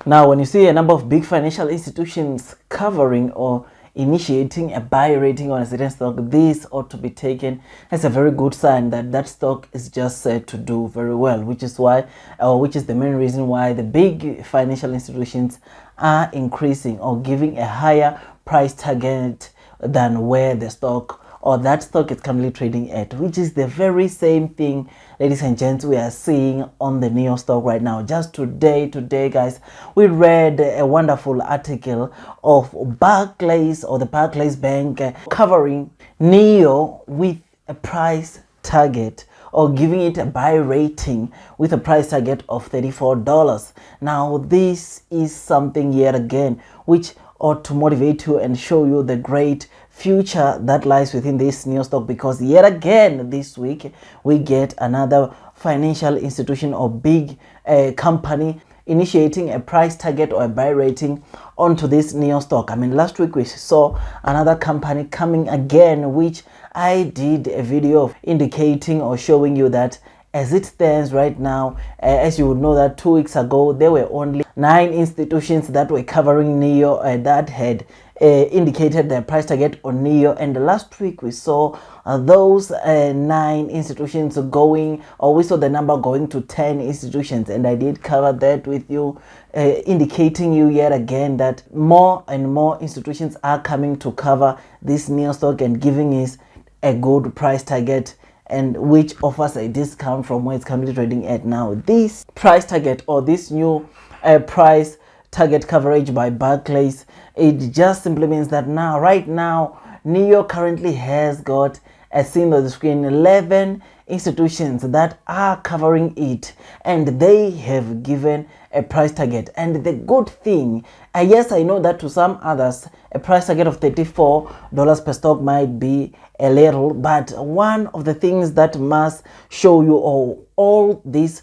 Now, when you see a number of big financial institutions covering or initiating a buy rating on a certain stock, this ought to be taken as a very good sign that that stock is just set to do very well, which is the main reason why the big financial institutions are increasing or giving a higher price target than where the stock or that stock is currently trading at, which is the very same thing, ladies and gents, we are seeing on the Nio Stock right now. Just today guys, we read a wonderful article of Barclays or the Barclays Bank covering Nio with a price target or giving it a buy rating with a price target of $34. Now, this is something yet again which ought to motivate you and show you the great future that lies within this Nio Stock, because yet again this week we get another financial institution or big company initiating a price target or a buy rating onto this Nio Stock. I mean, last week we saw another company coming again, which I did a video of indicating or showing you that as it stands right now, as you would know that 2 weeks ago there were only 9 institutions that were covering Nio that had indicated their price target on Nio, and last week we saw those 9 institutions going, or we saw the number going to 10 institutions, and I did cover that with you, indicating you yet again that more and more institutions are coming to cover this Nio Stock and giving us a good price target, and which offers a discount from where it's currently trading at now. This price target or this new price target coverage by Barclays, it just simply means that right now Nio currently has got, as seen on the screen, 11 institutions that are covering it, and they have given a price target. And the good thing, yes, I know that to some others a price target of $34 per stock might be a little, but one of the things that must show you all this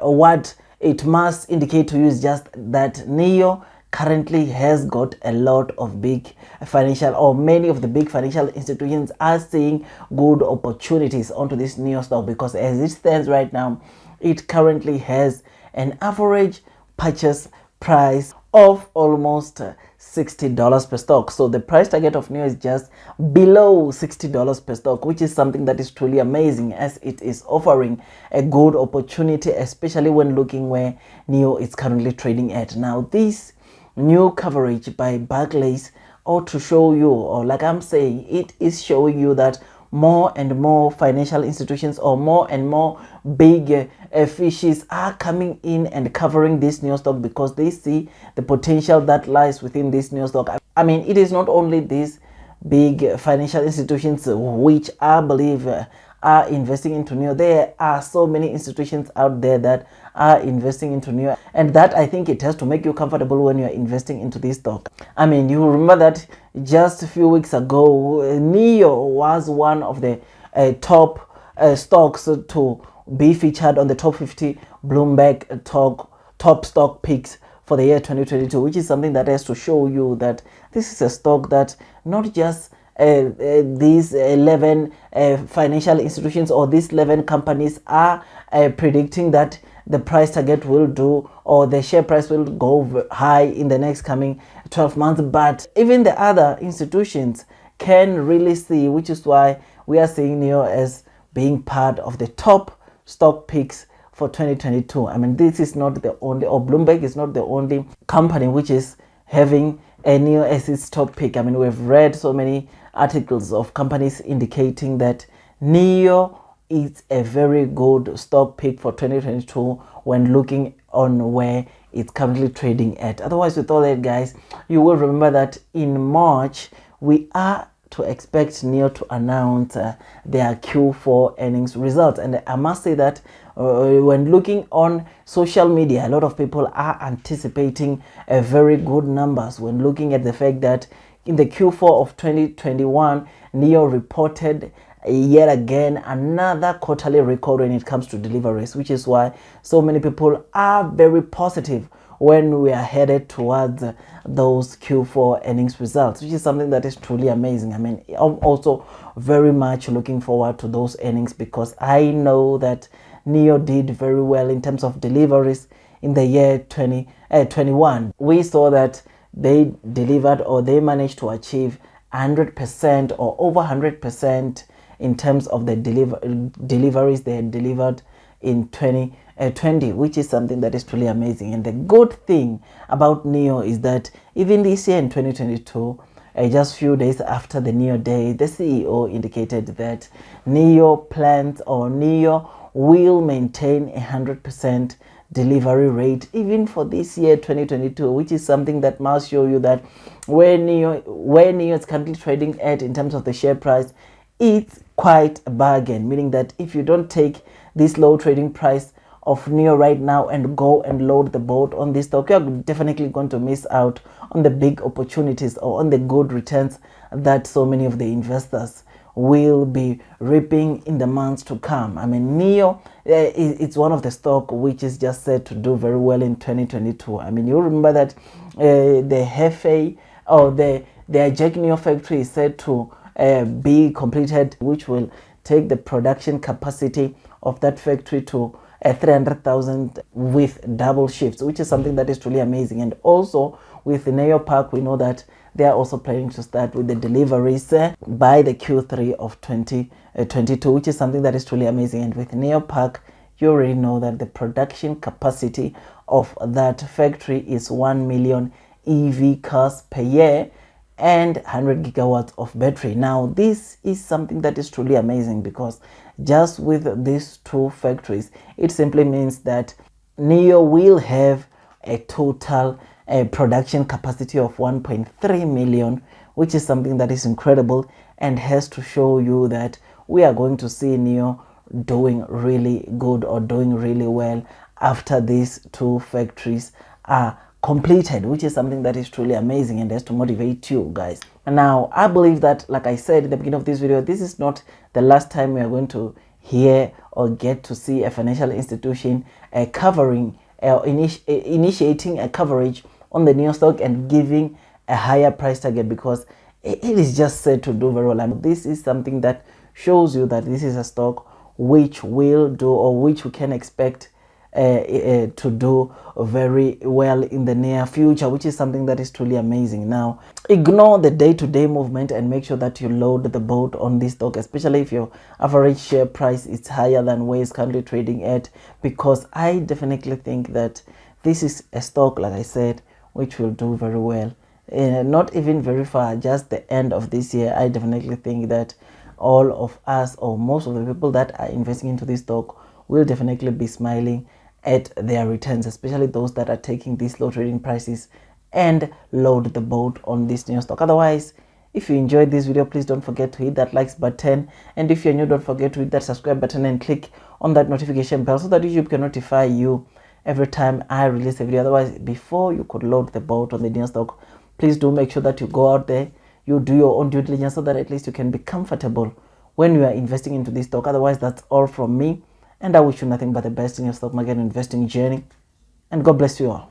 what it must indicate to you is just that Nio currently has got a lot of big financial, or many of the big financial institutions are seeing good opportunities onto this Nio Stock, because as it stands right now, it currently has an average purchase price of almost $60 per stock. So the price target of Nio is just below $60 per stock, which is something that is truly amazing, as it is offering a good opportunity, especially when looking where Nio is currently trading at. Now, this new coverage by Barclays ought to show you, or like I'm saying, it is showing you that more and more financial institutions or more and more big fishes are coming in and covering this Nio Stock, because they see the potential that lies within this Nio Stock. I mean, it is not only these big financial institutions which I believe are investing into Nio. There are so many institutions out there that are investing into Nio, and that, I think, it has to make you comfortable when you are investing into this stock. I mean, you remember that just a few weeks ago Nio was one of the top stocks to be featured on the top 50 Bloomberg top stock picks for the year 2022, which is something that has to show you that this is a stock that not just these 11 financial institutions or these 11 companies are predicting that the price target will do, or the share price will go high in the next coming 12 months, but even the other institutions can really see, which is why we are seeing Nio as being part of the top stock picks for 2022. I mean, this is not the only, or Bloomberg is not the only company which is having a Nio as its top pick. I mean, we've read so many articles of companies indicating that Nio is a very good stock pick for 2022 when looking on where it's currently trading at. Otherwise, with all that, guys, you will remember that in March we are to expect Nio to announce their Q4 earnings results, and I must say that when looking on social media, a lot of people are anticipating a very good numbers when looking at the fact that in the Q4 of 2021 Nio reported yet again another quarterly record when it comes to deliveries, which is why so many people are very positive when we are headed towards those Q4 earnings results, which is something that is truly amazing. I mean, I'm also very much looking forward to those earnings, because I know that Nio did very well in terms of deliveries in the year 2021. We saw that they delivered, or they managed to achieve 100% or over 100% in terms of the deliveries they had delivered in 2020, which is something that is truly amazing. And the good thing about Nio is that even this year in 2022, just few days after the Nio Day, the CEO indicated that Nio plans, or Nio will maintain 100% delivery rate even for this year 2022, which is something that must show you that where Nio is currently trading at in terms of the share price, it's quite a bargain, meaning that if you don't take this low trading price of Nio right now and go and load the boat on this stock, you're definitely going to miss out on the big opportunities or on the good returns that so many of the investors will be reaping in the months to come. I mean, Nio, it's one of the stock which is just set to do very well in 2022. I mean, you remember that the Hefe, or the Jack Nio factory is said to be completed, which will take the production capacity of that factory to 300,000 with double shifts, which is something that is truly amazing. And also with Nio Park, we know that they are also planning to start with the deliveries by the Q3 of 2022, which is something that is truly amazing. And with Nio Park, you already know that the production capacity of that factory is 1 million EV cars per year and 100 gigawatts of battery. Now, this is something that is truly amazing, because just with these two factories, it simply means that Nio will have a total production capacity of 1.3 million, which is something that is incredible and has to show you that we are going to see Nio doing really good, or doing really well, after these two factories are completed, which is something that is truly amazing and has to motivate you guys. Now, I believe that, like I said in the beginning of this video, this is not the last time we are going to hear or get to see a financial institution covering initiating a coverage on the Nio stock and giving a higher price target, because it is just said to do very well. And this is something that shows you that this is a stock which will do, or which we can expect to do very well in the near future, which is something that is truly amazing. Now, ignore the day-to-day movement and make sure that you load the boat on this stock, especially if your average share price is higher than where it's currently trading at, because I definitely think that this is a stock, like I said, which will do very well. Not even very far, just the end of this year, I definitely think that all of us, or most of the people that are investing into this stock, will definitely be smiling at their returns, especially those that are taking these low trading prices and load the boat on this Nio stock. Otherwise, if you enjoyed this video, please don't forget to hit that likes button, and if you're new, don't forget to hit that subscribe button and click on that notification bell so that YouTube can notify you every time I release a video. Otherwise, before you could load the boat on the Nio stock, please do make sure that you go out there, you do your own due diligence, so that at least you can be comfortable when you are investing into this stock. Otherwise, that's all from me, and I wish you nothing but the best in your stock market investing journey, and God bless you all.